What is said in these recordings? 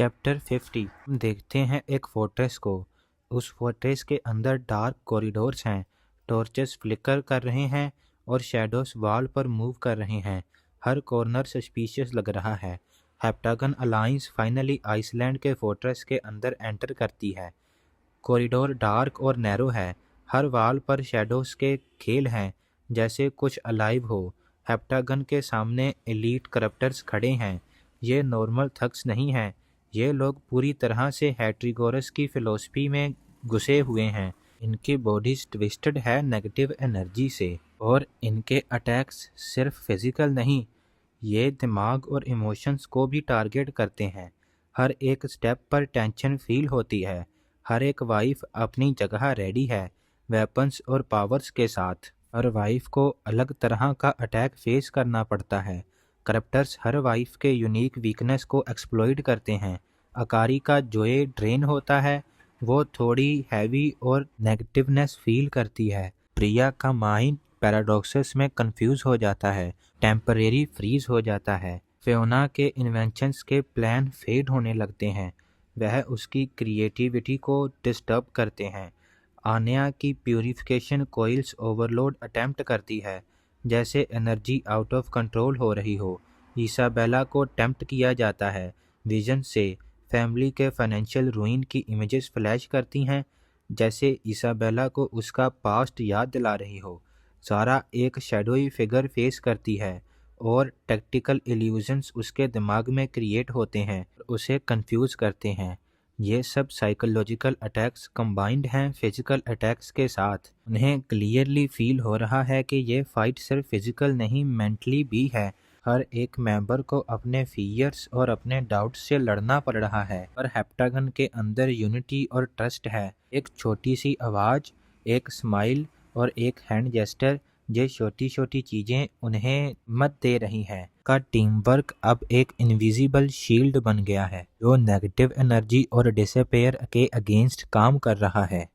Chapter 50 हम देखते हैं एक फोर्ट्रेस को। उस फोर्ट्रेस के अंदर डार्क कॉरिडोर्स हैं, टॉर्चेस फ्लिकर कर रहे हैं और शैडोज वॉल पर मूव कर रहे हैं। हर कॉर्नर सस्पिशियस लग रहा है। हेप्टागन अलायंस फाइनली आइसलैंड के फोर्ट्रेस के अंदर एंटर करती है। कॉरिडोर डार्क और नैरो है। हर वॉल पर शैडोज के खेल हैं, जैसे कुछ अलाइव हो। हेप्टागन के सामने एलीट करप्टर्स खड़े हैं। ये नॉर्मल थग्स नहीं हैं, ये लोग पूरी तरह से हैट्रिगोरस की फिलॉसफी में घुसे हुए हैं। इनकी बॉडीज ट्विस्टेड है नेगेटिव एनर्जी से, और इनके अटैक्स सिर्फ फिजिकल नहीं, ये दिमाग और इमोशंस को भी टारगेट करते हैं। हर एक स्टेप पर टेंशन फील होती है। हर एक वाइफ अपनी जगह रेडी है, वेपन्स और पावर्स के साथ। हर वाइफ को अलग तरह का अटैक फेस करना पड़ता है। करप्टर्स हर वाइफ के यूनिक वीकनेस को एक्सप्लॉइट करते हैं। अकारी का जो ये ड्रेन होता है, वो थोड़ी हैवी और नेगेटिवनेस फील करती है। प्रिया का माइंड पैराडॉक्सेस में कंफ्यूज हो जाता है, टेम्परेरी फ्रीज हो जाता है। फियोना के इन्वेंशंस के प्लान फेड होने लगते हैं, वह उसकी क्रिएटिविटी को डिस्टर्ब करते हैं। आन्या की प्यूरिफिकेशन कोइल्स ओवरलोड अटेम्प्ट करती है, जैसे एनर्जी आउट ऑफ कंट्रोल हो रही हो। इसाबेला को टेम्प्ट किया जाता है। विजन से फैमिली के फाइनेंशियल रूइन की इमेजेस फ्लैश करती हैं, जैसे इसाबेला को उसका पास्ट याद दिला रही हो। सारा एक शैडोई फिगर फेस करती है, और टैक्टिकल इल्यूजन्स उसके दिमाग में क्रिएट होते हैं, उसे कंफ्यूज करते हैं। ये सब साइकोलॉजिकल अटैक्स कंबाइंड हैं फिजिकल अटैक्स के साथ। उन्हें क्लियरली फील हो रहा है कि ये फाइट सिर्फ फिजिकल नहीं, मेंटली भी है। हर एक मेंबर को अपने फियर्स और अपने डाउट्स से लड़ना पड़ रहा है, पर हेप्टागन के अंदर यूनिटी और ट्रस्ट है। एक छोटी सी आवाज़, एक स्माइल और एक हैंड जेस्टर, ये छोटी छोटी चीज़ें उन्हें हिम्मत दे रही हैं। का टीम वर्क अब एक इनविजिबल शील्ड बन गया है, जो नेगेटिव एनर्जी और डिसअपेयर के अगेंस्ट काम कर रहा है।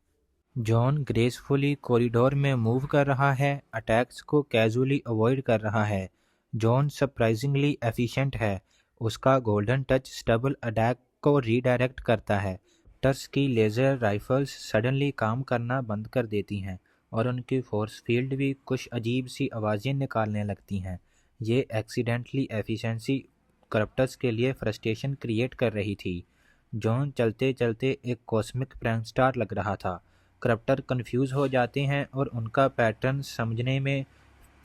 जॉन ग्रेसफुली कॉरिडोर में मूव कर रहा है, अटैक्स को कैजुअली अवॉइड कर रहा है। जॉन सरप्राइजिंगली एफिशिएंट है। उसका गोल्डन टच स्टबल अटैक को रीडायरेक्ट करता है। टर्स की लेज़र राइफल्स सडनली काम करना बंद कर देती हैं, और उनकी फोर्स फील्ड भी कुछ अजीब सी आवाज़ें निकालने लगती हैं। ये एक्सीडेंटली एफिशिएंसी करप्टर्स के लिए फ्रस्ट्रेशन क्रिएट कर रही थी। जॉन चलते चलते एक कॉस्मिक प्रैंक स्टार लग रहा था। करप्टर कंफ्यूज हो जाते हैं और उनका पैटर्न समझने में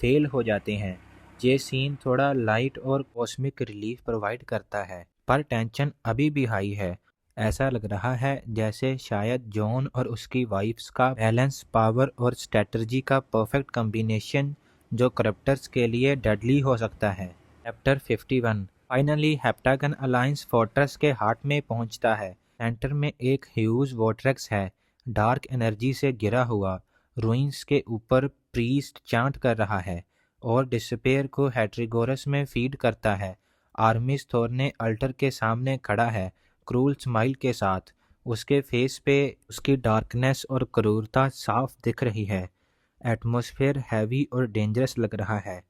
फेल हो जाते हैं। ये सीन थोड़ा लाइट और कॉस्मिक रिलीफ प्रोवाइड करता है, पर टेंशन अभी भी हाई है। ऐसा लग रहा है जैसे शायद जॉन और उसकी वाइफ्स का बैलेंस, पावर और स्ट्रेटजी का परफेक्ट कॉम्बिनेशन, जो करप्टर्स के लिए डेडली हो सकता है। Chapter 51 finally heptagon alliance fortress के हार्ट में पहुंचता है। सेंटर में एक ह्यूज वोर्टेक्स है, डार्क एनर्जी से घिरा हुआ। रूइंस के ऊपर प्रीस्ट चांट कर रहा है और डिस्पेयर को हैट्रिगोरस में फीड करता है। आर्मिस थोर ने अल्टर के सामने खड़ा है, क्रूल स्माइल के साथ। उसके फेस पे उसकी डार्कनेस और क्रूरता साफ दिख रही है। एटमॉस्फेयर हैवी और डेंजरस लग रहा है।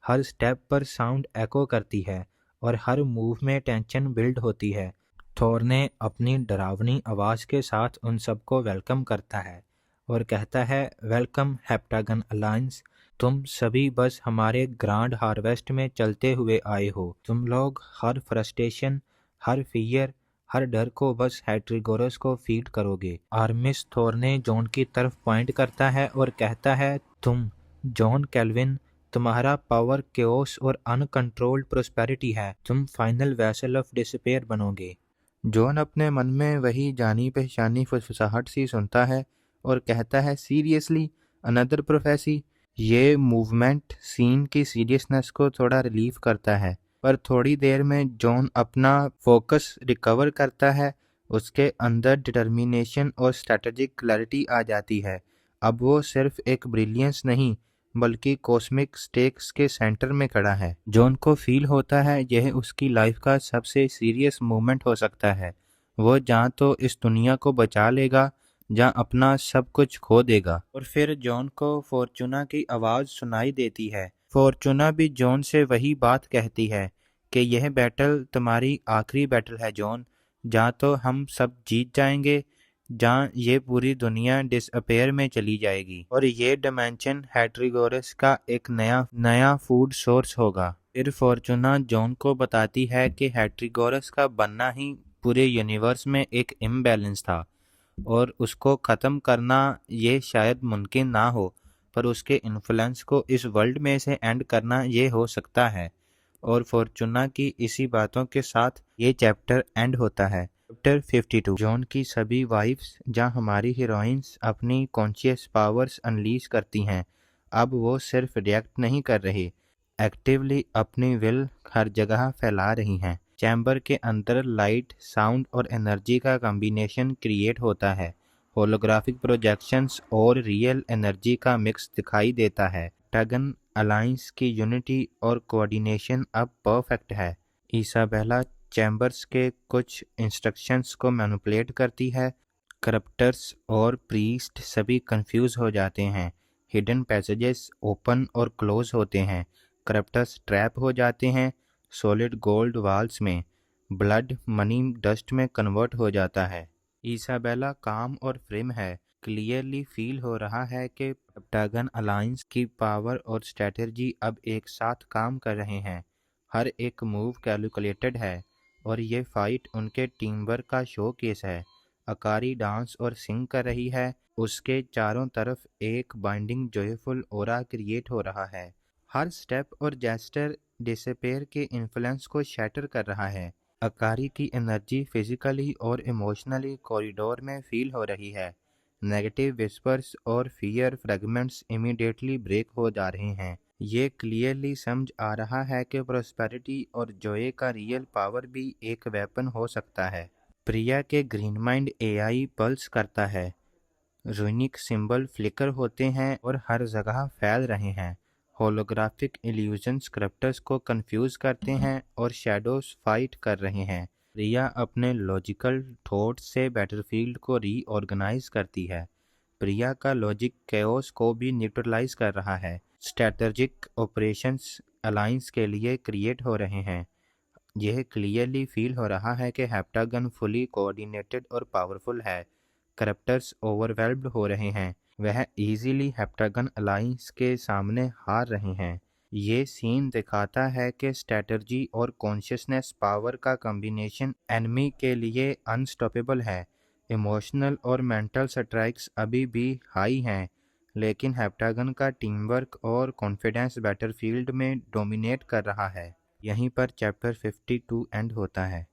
हर स्टेप पर साउंड एको करती है, और हर मूव में टेंशन बिल्ड होती है। थोर ने अपनी डरावनी आवाज़ के साथ उन सबको वेलकम करता है और कहता है, वेलकम हेप्टागन अलायंस। तुम सभी बस हमारे ग्रांड हार्वेस्ट में चलते हुए आए हो। तुम लोग हर फ्रस्ट्रेशन, हर फियर, हर डर को बस हैट्रिगोरस को फीड करोगे। आर्मिस थोर ने जॉन की तरफ पॉइंट करता है और कहता है, तुम जॉन कैल्विन, तुम्हारा पावर केओस और अनकंट्रोल्ड प्रोस्पेरिटी है। तुम फाइनल वेसल ऑफ डिस्पेयर बनोगे। जॉन अपने मन में वही जानी पहचानी फुसफुसाहट सी सुनता है और कहता है, सीरियसली अनदर प्रोफेसी। ये मूवमेंट सीन की सीरियसनेस को थोड़ा रिलीफ करता है, पर थोड़ी देर में जॉन अपना फोकस रिकवर करता है। उसके अंदर डिटर्मिनेशन और स्ट्रेटेजिक क्लैरिटी आ जाती है। अब वो सिर्फ एक ब्रिलियंस नहीं, बल्कि कॉस्मिक स्टेक्स के सेंटर में खड़ा है। जॉन को फील होता है यह उसकी लाइफ का सबसे सीरियस मोमेंट हो सकता है। वो जहाँ तो इस दुनिया को बचा लेगा, जहाँ अपना सब कुछ खो देगा। और फिर जॉन को फॉर्चूना की आवाज़ सुनाई देती है। फॉर्चूना भी जॉन से वही बात कहती है कि यह बैटल तुम्हारी आखिरी बैटल है जॉन। जहाँ तो हम सब जीत जाएंगे, जहाँ ये पूरी दुनिया डिसअपेयर में चली जाएगी और ये डिमेंशन हैट्रिगोरस का एक नया नया फूड सोर्स होगा। फिर फॉर्चूना जॉन को बताती है कि हैट्रिगोरस का बनना ही पूरे यूनिवर्स में एक इम्बैलेंस था और उसको ख़त्म करना ये शायद मुमकिन ना हो, पर उसके इन्फ्लुएंस को इस वर्ल्ड में से एंड करना ये हो सकता है। और फॉर्चूना की इसी बातों के साथ ये चैप्टर एंड होता है। चैप्टर 52 जॉन की सभी वाइफ्स, जहाँ हमारी हीरोइंस अपनी कॉन्शियस पावर्स अनलीश करती हैं। अब वो सिर्फ रिएक्ट नहीं कर रही, एक्टिवली अपनी विल हर जगह फैला रही हैं। चैम्बर के अंदर लाइट, साउंड और एनर्जी का कॉम्बिनेशन क्रिएट होता है। होलोग्राफिक प्रोजेक्शंस और रियल एनर्जी का मिक्स दिखाई देता है। टगन अलायंस की यूनिटी और कोऑर्डिनेशन अब परफेक्ट है। इसाबेला चैम्बर्स के कुछ इंस्ट्रक्शंस को मैनिपुलेट करती है। करप्टर्स और प्रीस्ट सभी कंफ्यूज हो जाते हैं। हिडन पैसेजेस ओपन और क्लोज होते हैं। करप्टर्स ट्रैप हो जाते हैं सॉलिड गोल्ड वॉल्स में। ब्लड मनी डस्ट में कन्वर्ट हो जाता है। इसाबेला काम और फ्रिम है। क्लियरली फील हो रहा है कि पेप्टागन अलायंस की पावर और स्ट्रेटजी अब एक साथ काम कर रहे हैं। हर एक मूव कैलकुलेटेड है और ये फाइट उनके टीम वर्क का शो केस है। अकारी डांस और सिंग कर रही है। उसके चारों तरफ एक बाइंडिंग जॉयफुल ऑरा क्रिएट हो रहा है। हर स्टेप और जेस्चर डिसपेयर के इन्फ्लुएंस को शैटर कर रहा है। अकारी की एनर्जी फिजिकली और इमोशनली कॉरिडोर में फील हो रही है। नेगेटिव विस्पर्स और फियर फ्रेगमेंट्स इमीडिएटली ब्रेक हो जा रहे हैं। ये क्लियरली समझ आ रहा है कि प्रॉस्पेरिटी और जॉय का रियल पावर भी एक वेपन हो सकता है। प्रिया के ग्रीन माइंड एआई पल्स करता है। रूनिक सिंबल फ्लिकर होते हैं और हर जगह फैल रहे हैं। होलोग्राफिक इल्यूजन्स करप्टर्स को कंफ्यूज करते हैं और शैडोज फाइट कर रहे हैं। रिया अपने लॉजिकल थॉट से बैटलफील्ड को रीऑर्गेनाइज करती है। प्रिया का लॉजिक कैओस को भी न्यूट्रलाइज कर रहा है। स्ट्रैटेजिक ऑपरेशंस अलायंस के लिए क्रिएट हो रहे हैं। यह क्लियरली फील हो रहा है कि हेप्टागन फुली कोऑर्डिनेटेड और पावरफुल है। करप्टर्स ओवरवेल्म्ड हो रहे हैं। वह इजीली हेप्टागन अलायंस के सामने हार रहे हैं। ये सीन दिखाता है कि स्ट्रैटेजी और कॉन्शियसनेस पावर का कॉम्बिनेशन एनिमी के लिए अनस्टॉपेबल है। इमोशनल और मेंटल स्ट्राइक्स अभी भी हाई हैं, लेकिन हेप्टागन का टीम वर्क और कॉन्फिडेंस बैटलफील्ड में डोमिनेट कर रहा है। यहीं पर चैप्टर 52 एंड होता है।